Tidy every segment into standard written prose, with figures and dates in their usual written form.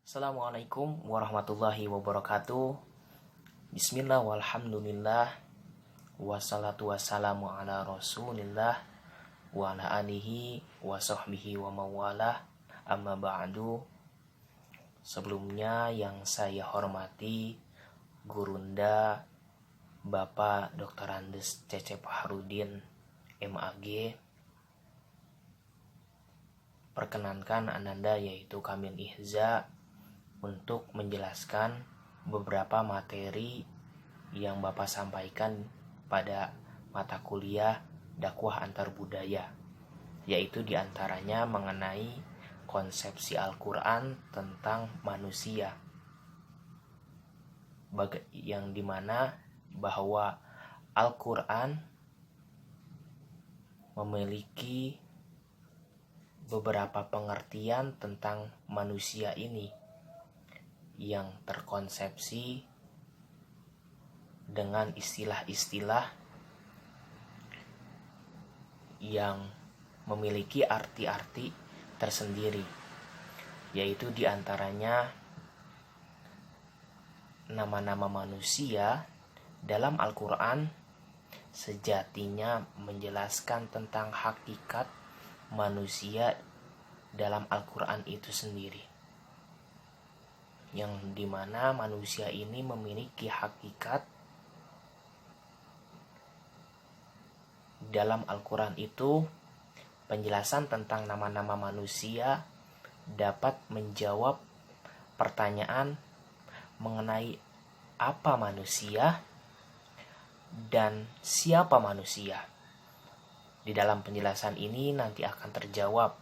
Assalamualaikum warahmatullahi wabarakatuh. Bismillah walhamdulillah. Wassalatu wassalamu ala rasulillah wa ala alihi wa sahbihi wa mawalah. Amma ba'du. Sebelumnya yang saya hormati Gurunda Bapak Dr. Andes Cecep Harudin MAG. Perkenankan Ananda yaitu Kamil Ihza untuk menjelaskan beberapa materi yang Bapak sampaikan pada mata kuliah dakwah antar budaya, yaitu diantaranya mengenai konsepsi Al-Quran tentang manusia, yang dimana bahwa Al-Quran memiliki beberapa pengertian tentang manusia ini yang terkonsepsi dengan istilah-istilah yang memiliki arti-arti tersendiri, yaitu diantaranya nama-nama manusia dalam Al-Quran sejatinya menjelaskan tentang hakikat manusia dalam Al-Quran itu sendiri, yang dimana manusia ini memiliki hakikat dalam Al-Quran itu. Penjelasan tentang nama-nama manusia dapat menjawab pertanyaan mengenai apa manusia dan siapa manusia. Di dalam penjelasan ini nanti akan terjawab,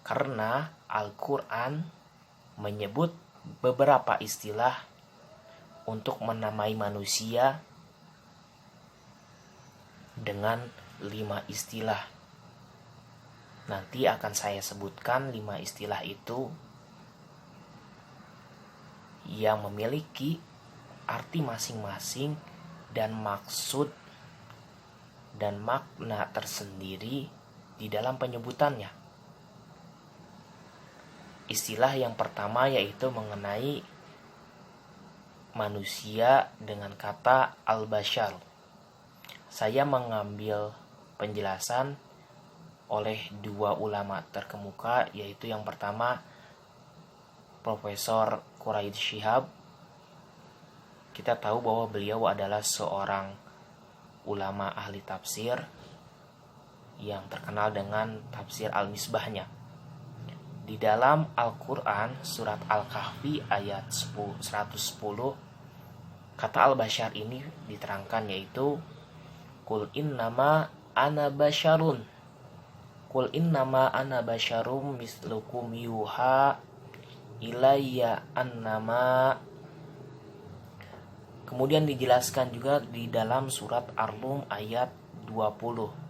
karena Al-Quran menyebut beberapa istilah untuk menamai manusia dengan 5 istilah. Nanti akan saya sebutkan 5 istilah itu yang memiliki arti masing-masing dan maksud dan makna tersendiri di dalam penyebutannya. Istilah yang pertama yaitu mengenai manusia dengan kata al-bashar. Saya mengambil penjelasan oleh 2 ulama terkemuka, yaitu yang pertama Profesor Quraisy Shihab. Kita tahu bahwa beliau adalah seorang ulama ahli tafsir yang terkenal dengan tafsir Al-Misbahnya. Di dalam Al-Quran surat Al-Kahfi ayat 110, kata al-bashar ini diterangkan yaitu Qul innama ana basyarun. Qul innama ana basyarum mislukum yuha ilayya annama. Kemudian dijelaskan juga di dalam surat Ar-Rum ayat 20.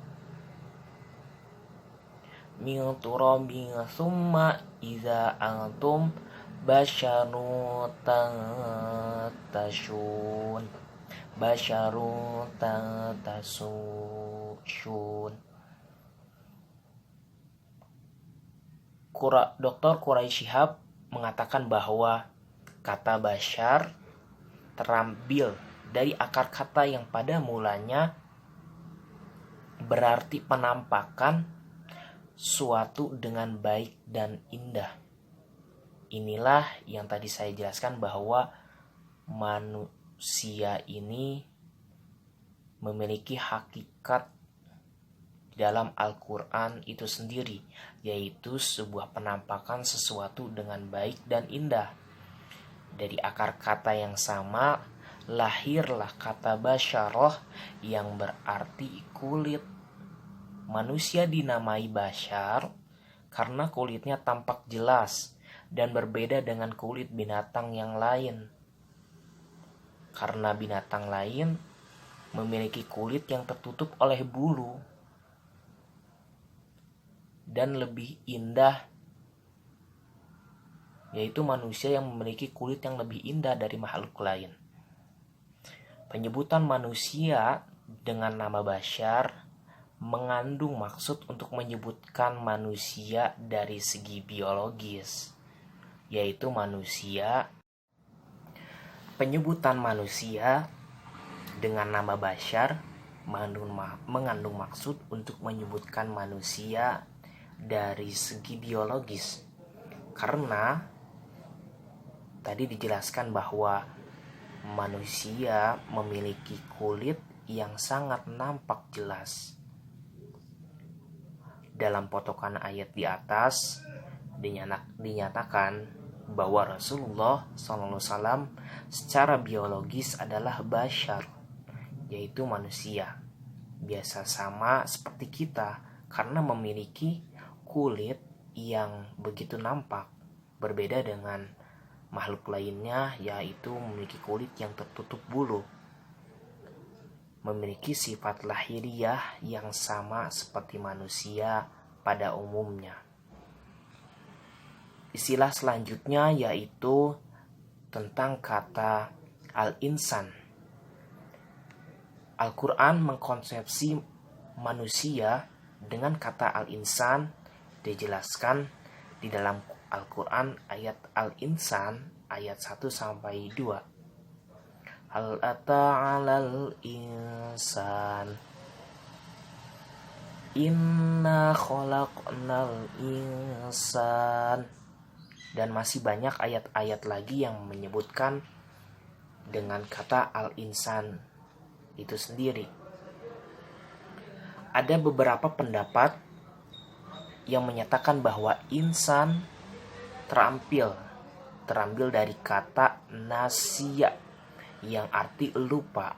Min turabin summa iza antum basyarun tantashun. Basyarun tantashun. Dr. Quraisy Shihab mengatakan bahwa kata basyar terambil dari akar kata yang pada mulanya berarti penampakan suatu dengan baik dan indah. Inilah yang tadi saya jelaskan bahwa manusia ini memiliki hakikat dalam Al-Quran itu sendiri, yaitu sebuah penampakan sesuatu dengan baik dan indah. Dari akar kata yang sama lahirlah kata basyarah yang berarti kulit. Manusia dinamai basyar karena kulitnya tampak jelas dan berbeda dengan kulit binatang yang lain. Karena binatang lain memiliki kulit yang tertutup oleh bulu dan lebih indah, yaitu manusia yang memiliki kulit yang lebih indah dari makhluk lain. Penyebutan manusia dengan nama basyar mengandung maksud untuk menyebutkan manusia dari segi biologis, yaitu manusia. Penyebutan manusia dengan nama Bashar mengandung maksud untuk menyebutkan manusia dari segi biologis, karena tadi dijelaskan bahwa manusia memiliki kulit yang sangat nampak jelas. Dalam potongan ayat di atas dinyatakan bahwa Rasulullah SAW secara biologis adalah bashar, yaitu manusia, biasa sama seperti kita karena memiliki kulit yang begitu nampak, berbeda dengan makhluk lainnya yaitu memiliki kulit yang tertutup bulu, memiliki sifat lahiriah yang sama seperti manusia pada umumnya. Istilah selanjutnya yaitu tentang kata al-insan. Al-Quran mengkonsepsi manusia dengan kata al-insan. Dijelaskan di dalam Al-Quran ayat al-insan ayat 1-2. Hal ata 'alal insan inna khalaqnal insan. Dan masih banyak ayat-ayat lagi yang menyebutkan dengan kata al-insan itu sendiri. Ada beberapa pendapat yang menyatakan bahwa insan terambil dari kata nasiya yang arti lupa,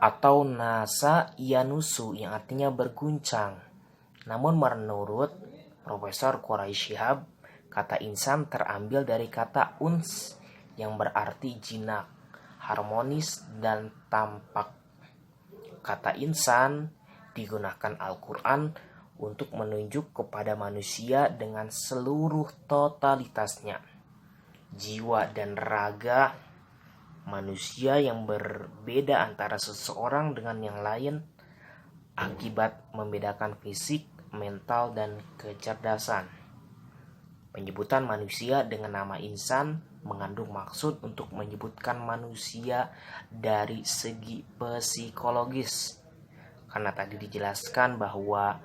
atau nasa yanusu yang artinya berguncang. Namun menurut Profesor Quraish Shihab, kata insan terambil dari kata uns yang berarti jinak, harmonis, dan tampak. Kata insan digunakan Al-Quran untuk menunjuk kepada manusia dengan seluruh totalitasnya. Jiwa dan raga manusia yang berbeda antara seseorang dengan yang lain akibat membedakan fisik, mental, dan kecerdasan. Penyebutan manusia dengan nama insan mengandung maksud untuk menyebutkan manusia dari segi psikologis, karena tadi dijelaskan bahwa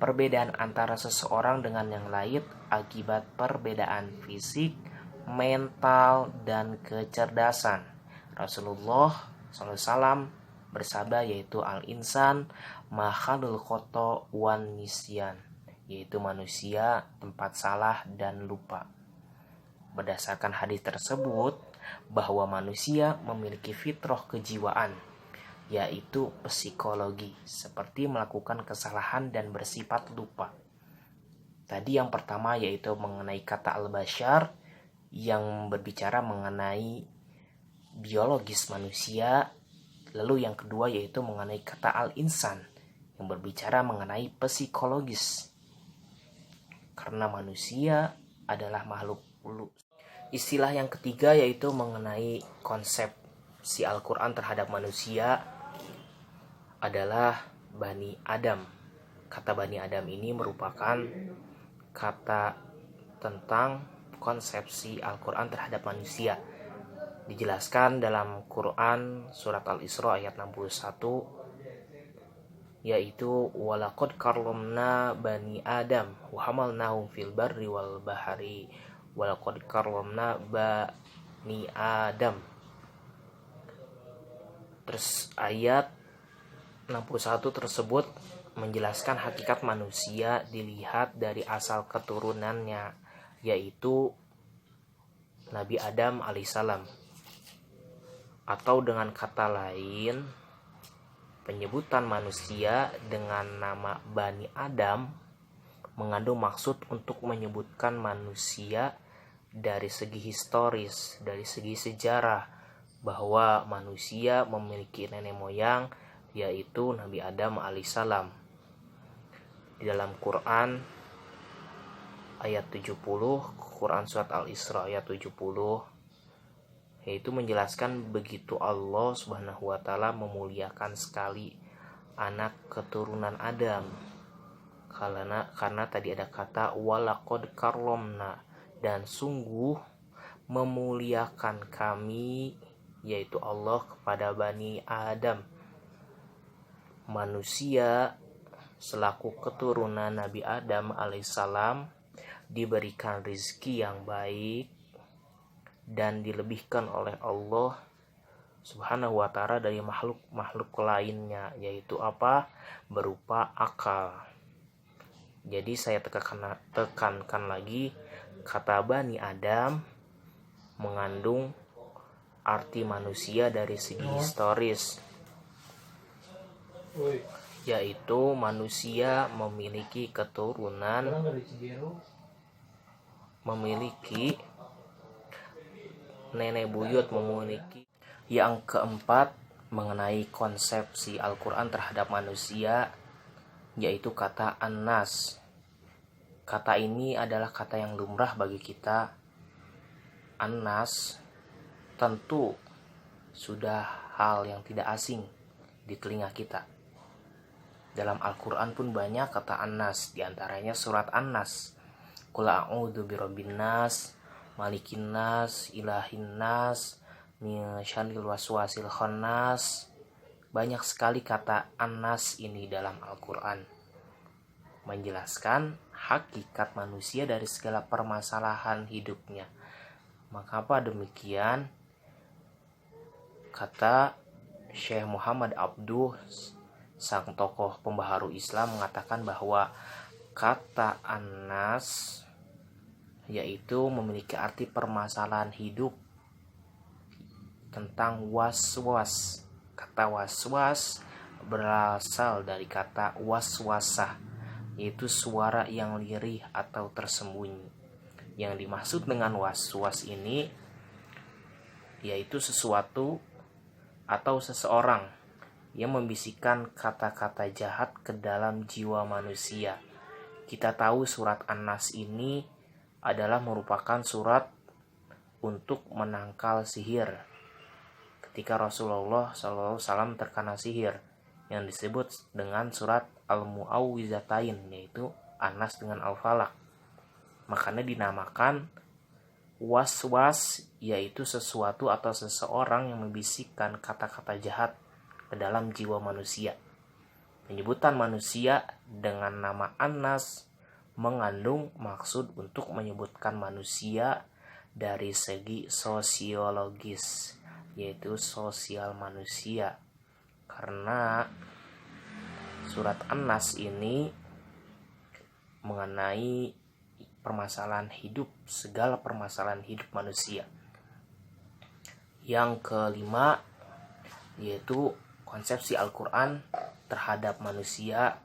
perbedaan antara seseorang dengan yang lain akibat perbedaan fisik, mental, dan kecerdasan. Rasulullah SAW bersabda, yaitu al-insan makhalul khoto wan nisyan, yaitu manusia tempat salah dan lupa. Berdasarkan hadis tersebut bahwa manusia memiliki fitrah kejiwaan, yaitu psikologi, seperti melakukan kesalahan dan bersifat lupa. Tadi yang pertama yaitu mengenai kata al-bashar yang berbicara mengenai biologis manusia. Lalu yang kedua yaitu mengenai kata al-insan yang berbicara mengenai psikologis, karena manusia adalah makhluk ulu. Istilah yang ketiga yaitu mengenai konsep si Al-Quran terhadap manusia adalah Bani Adam. Kata Bani Adam ini merupakan kata tentang konsepsi Al-Quran terhadap manusia. Dijelaskan dalam Quran surat Al-Isra ayat 61, yaitu walaqad karramna bani Adam wa hamalnahum fil barri wal bahri walaqad karramna bani Adam. Terus ayat 61 tersebut menjelaskan hakikat manusia dilihat dari asal keturunannya, yaitu Nabi Adam alaihissalam. Atau dengan kata lain, penyebutan manusia dengan nama Bani Adam mengandung maksud untuk menyebutkan manusia dari segi historis, dari segi sejarah, bahwa manusia memiliki nenek moyang, yaitu Nabi Adam alaihissalam. Di dalam Quran ayat 70, Quran surat Al-Isra ayat 70, yaitu menjelaskan begitu Allah Subhanahu wa taala memuliakan sekali anak keturunan Adam. Karena tadi ada kata walaqad karramna, dan sungguh memuliakan kami, yaitu Allah, kepada Bani Adam. Manusia selaku keturunan Nabi Adam alaihissalam diberikan rizki yang baik dan dilebihkan oleh Allah Subhanahu wa ta'ala dari makhluk lainnya, yaitu apa? Berupa akal. Jadi saya tekankan lagi, kata Bani Adam mengandung arti manusia dari segi historis, yaitu manusia memiliki keturunan, memiliki nenek buyut, memiliki. Yang keempat, mengenai konsepsi Al-Quran terhadap manusia, yaitu kata An-Nas. Kata ini adalah kata yang lumrah bagi kita. An-Nas tentu sudah hal yang tidak asing di telinga kita. Dalam Al-Quran pun banyak kata An-Nas, diantaranya surat An-Nas. Qul a'udzu birabbin nas, malikin nas, ilahin nas, min syarril waswasil khannas. Banyak sekali kata An-Nas ini dalam Al-Quran, menjelaskan hakikat manusia dari segala permasalahan hidupnya. Mengapa demikian? Kata Syekh Muhammad Abduh, sang tokoh pembaharu Islam, mengatakan bahwa kata An-Nas yaitu memiliki arti permasalahan hidup tentang was-was. Kata was-was berasal dari kata waswasah, yaitu suara yang lirih atau tersembunyi. Yang dimaksud dengan was-was ini yaitu sesuatu atau seseorang yang membisikkan kata-kata jahat ke dalam jiwa manusia. Kita tahu surat An-Nas ini adalah merupakan surat untuk menangkal sihir. Ketika Rasulullah SAW terkena sihir yang disebut dengan surat Al-Mu'awwizatain, yaitu An-Nas dengan Al-Falaq, makanya dinamakan was-was, yaitu sesuatu atau seseorang yang membisikkan kata-kata jahat ke dalam jiwa manusia. Penyebutan manusia dengan nama An-Nas mengandung maksud untuk menyebutkan manusia dari segi sosiologis, yaitu sosial manusia. Karena surat An-Nas ini mengenai permasalahan hidup, segala permasalahan hidup manusia. Yang kelima, yaitu konsepsi Al-Quran terhadap manusia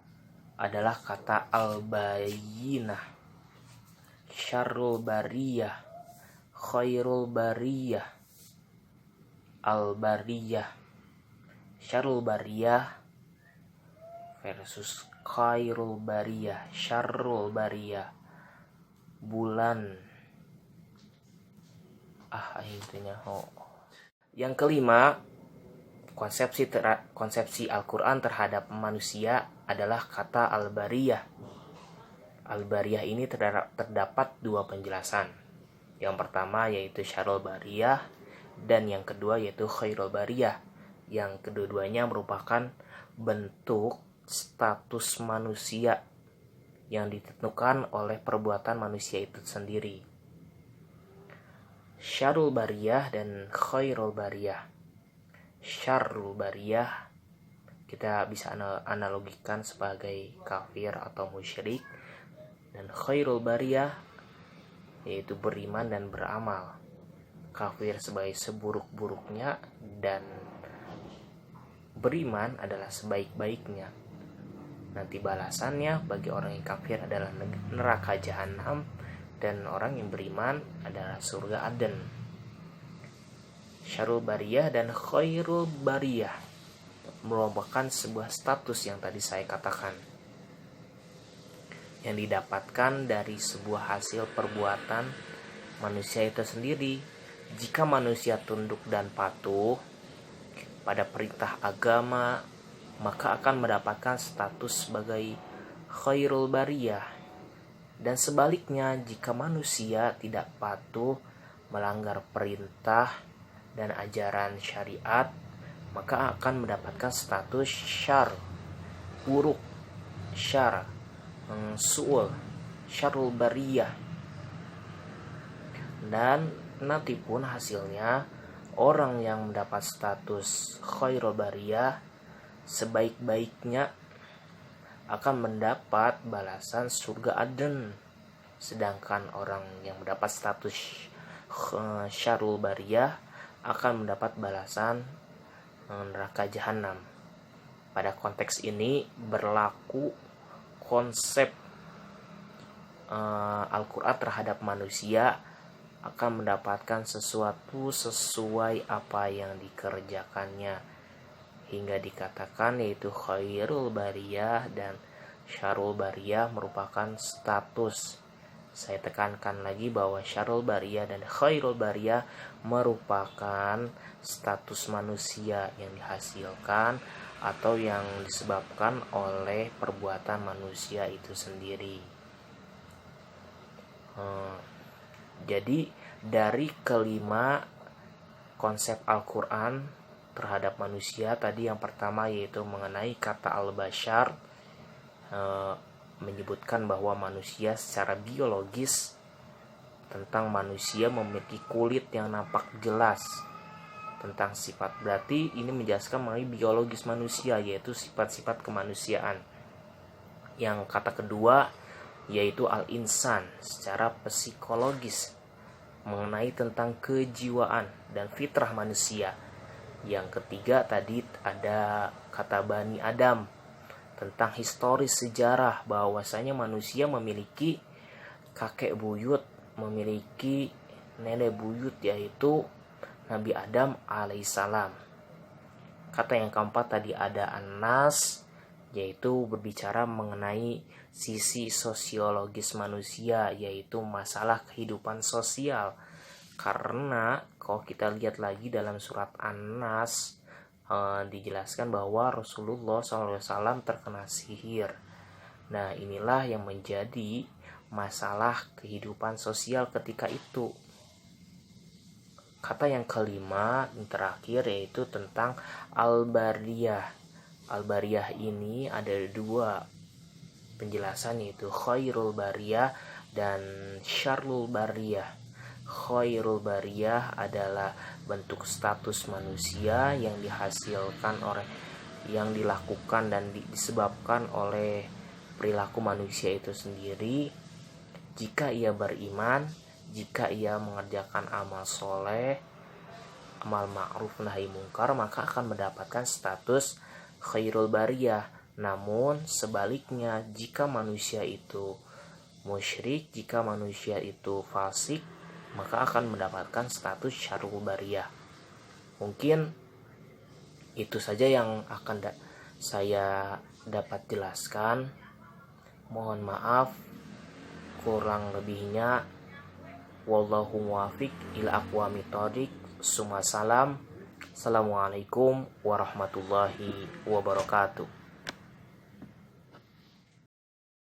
adalah kata al-bayyinah, syarrul bariyah, khairul bariyah, al-bariyah. Syarrul bariyah versus khairul bariyah. Syarrul bariyah, bulan. Intinya. Yang kelima, konsepsi Al-Quran terhadap manusia adalah kata al-bariyah. Al-bariyah ini terdapat dua penjelasan. Yang pertama yaitu syarrul bariyah, dan yang kedua yaitu khairul bariyah. Yang kedua-duanya merupakan bentuk status manusia yang ditentukan oleh perbuatan manusia itu sendiri. Syarrul bariyah dan khairul bariyah. Syarrul bariyah kita bisa analogikan sebagai kafir atau musyrik, dan khairul bariyah yaitu beriman dan beramal. Kafir sebagai seburuk-buruknya dan beriman adalah sebaik-baiknya. Nanti balasannya bagi orang yang kafir adalah neraka jahanam, dan orang yang beriman adalah surga Aden. Syarrul bariyah dan khairul bariyah merupakan sebuah status yang tadi saya katakan, yang didapatkan dari sebuah hasil perbuatan manusia itu sendiri, Jika manusia tunduk dan patuh pada perintah agama, maka akan mendapatkan status sebagai khairul bariyah. Dan sebaliknya, jika manusia tidak patuh, melanggar perintah dan ajaran syariat, maka akan mendapatkan status syar, buruk, syar, su'ul, syarul bariyah. Dan nanti pun hasilnya, orang yang mendapat status khairul bariyah sebaik-baiknya akan mendapat balasan surga Aden. Sedangkan orang yang mendapat status syarul bariyah akan mendapat balasan neraka jahanam. Pada konteks ini berlaku konsep Al-Quran terhadap manusia akan mendapatkan sesuatu sesuai apa yang dikerjakannya, hingga dikatakan yaitu khairul bariyah dan syarul bariyah merupakan status. Saya tekankan lagi bahwa syarul bariyah dan khairul bariyah merupakan status manusia yang dihasilkan atau yang disebabkan oleh perbuatan manusia itu sendiri. Jadi dari kelima konsep Al-Quran terhadap manusia tadi, yang pertama yaitu mengenai kata al-bashar, menyebutkan bahwa manusia secara biologis, tentang manusia memiliki kulit yang nampak jelas, tentang sifat, berarti ini menjelaskan mengenai biologis manusia, yaitu sifat-sifat kemanusiaan. Yang kata kedua yaitu al-insan, secara psikologis, mengenai tentang kejiwaan dan fitrah manusia. Yang ketiga tadi ada kata Bani Adam, tentang historis sejarah, bahwasanya manusia memiliki kakek buyut, memiliki nenek buyut, yaitu Nabi Adam alaihissalam. Kata yang keempat tadi ada An-Nas, yaitu berbicara mengenai sisi sosiologis manusia, yaitu masalah kehidupan sosial. Karena kalau kita lihat lagi dalam surat An-Nas, dijelaskan bahwa Rasulullah SAW terkena sihir. Nah, inilah yang menjadi masalah kehidupan sosial ketika itu. Kata yang kelima, yang terakhir, yaitu tentang al-bariyah. Al-bariyah ini ada dua penjelasan, yaitu khairul bariyah dan syarrul bariyah. Khairul bariyah adalah bentuk status manusia yang dihasilkan oleh, yang dilakukan dan disebabkan oleh perilaku manusia itu sendiri. Jika ia beriman, jika ia mengerjakan amal soleh, amal ma'ruf nahi mungkar, maka akan mendapatkan status khairul bariyah. Namun sebaliknya, jika manusia itu musyrik, jika manusia itu fasik, maka akan mendapatkan status syarrul bariyah. Mungkin itu saja yang akan saya dapat jelaskan. Mohon maaf kurang lebihnya. Wallahu muwafiq ila aqwamit thoriq. Summa salam. Assalamualaikum warahmatullahi wabarakatuh.